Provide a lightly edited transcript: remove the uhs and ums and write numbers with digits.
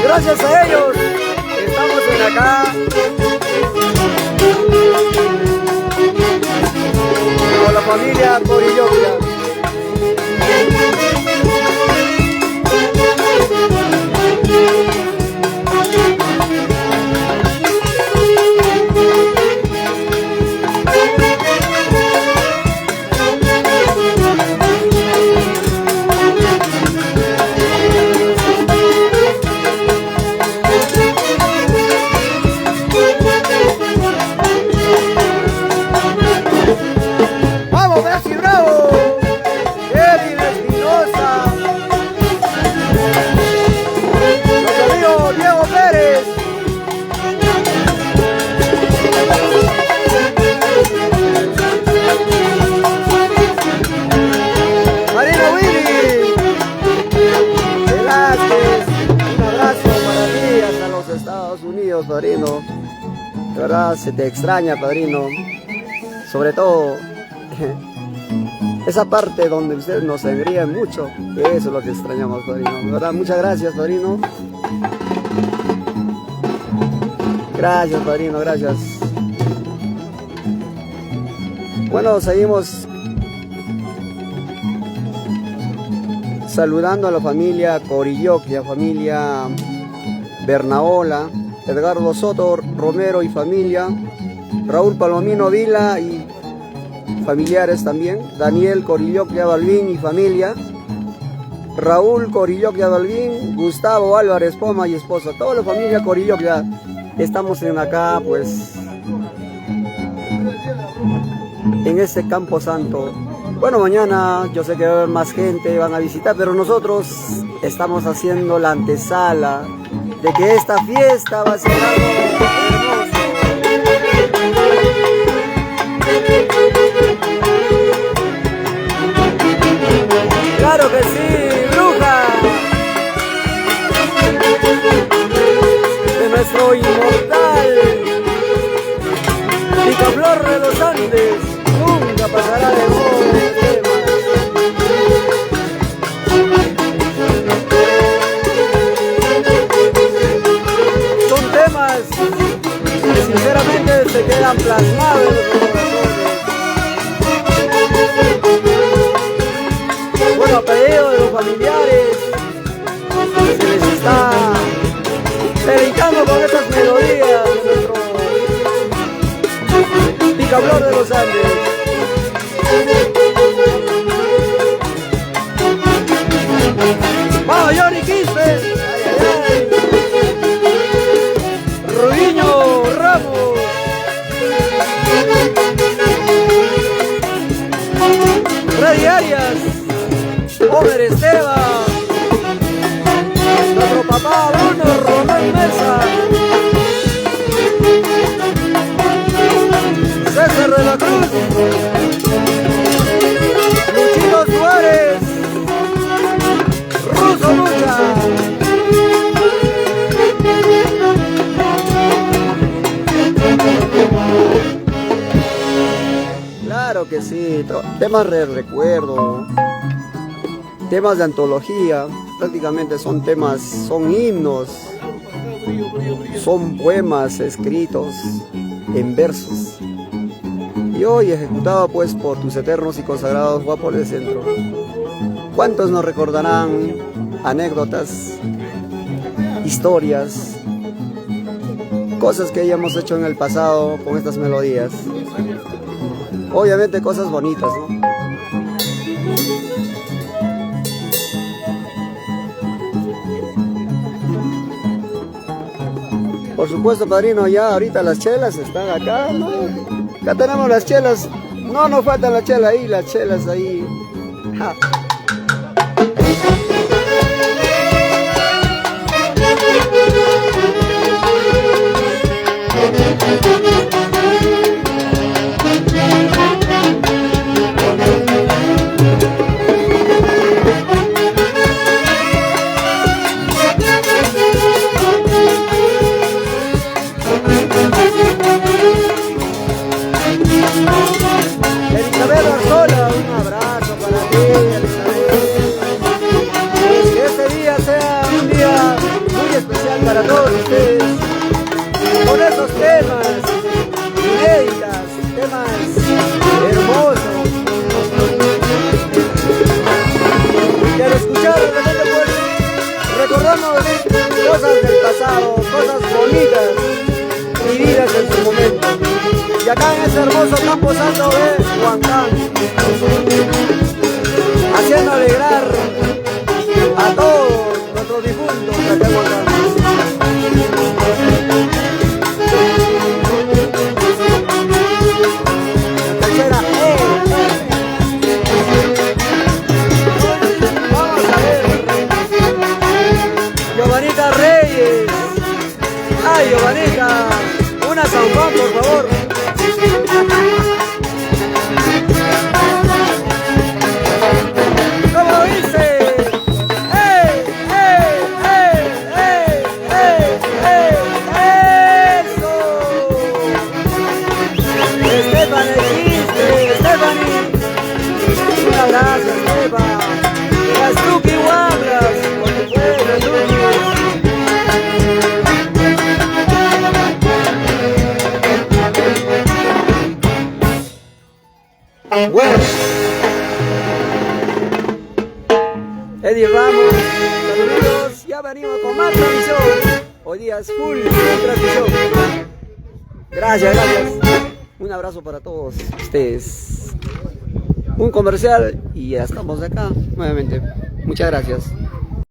Gracias a ellos estamos en acá con la familia Corillopia. Padrino, de verdad se te extraña, padrino, sobre todo esa parte donde ustedes nos engrían mucho, eso es lo que extrañamos, padrino, de verdad, muchas gracias, padrino, gracias, padrino, gracias. Bueno, seguimos saludando a la familia Corillopia, familia Bernaola, Edgardo Soto Romero y familia, Raúl Palomino Vila y familiares también, Daniel Corillopia Balbín y familia, Raúl Corillopia Balbín, Gustavo Álvarez Poma y esposa, toda la familia Corillopia, estamos en acá pues en este Campo Santo. Bueno, mañana yo sé que va a haber más gente, van a visitar, pero nosotros estamos haciendo la antesala de que esta fiesta va a ser algo hermoso. ¡Claro que sí, bruja! De nuestro inmortal Picaflor de los Andes, nunca pasará de moda. Sinceramente se quedan plasmados en los corazones. Bueno, a pedido de los familiares, se les está deleitando con estas melodías de nuestro Picaflor de los Andes. ¡Vamos, Johnny Quispe! Freddy Arias, Homer Esteban, nuestro papá Bruno Román Mesa, César de la Cruz, Luchito Suárez, Ruso Lucha. Claro que sí, temas de recuerdo, temas de antología, prácticamente son temas, son himnos, son poemas escritos en versos y hoy ejecutado pues por tus eternos y consagrados guapos del centro. ¿Cuántos nos recordarán anécdotas, historias, cosas que hayamos hecho en el pasado con estas melodías. Obviamente cosas bonitas, ¿no? Por supuesto, padrino, ya ahorita las chelas están acá, ¿no? Ya tenemos las chelas. No nos faltan las chelas ahí, las chelas ahí. Ja. Elizabeth Arzola, un abrazo para ti, Elizabeth. Que este día sea un día muy especial para todos ustedes. Con esos temas inéditas, temas hermosos. Y al escuchar de repente pues recordamos cosas del pasado, cosas bonitas vividas en su momento. Y acá en este hermoso campo santo de Huancán, haciendo alegrar a todos nuestros difuntos acá en Huancán. La tercera, vamos a ver. Giovanita Reyes. Ay, Giovanita, una San Juan, por favor. ¿Cómo dice? ¡Ey, ey, ey, ey, ey, ey! ¡Eso! Stephanie existe, Stephanie. Un abrazo, Esteban. Las Tuki Wambras, por supuesto, Tuki. Bueno, Eddie Ramos, saludos, ya venimos con más transmisión. Hoy día es full transmisión. Gracias, gracias. Un abrazo para todos ustedes. Un comercial y ya estamos acá nuevamente. Muchas gracias.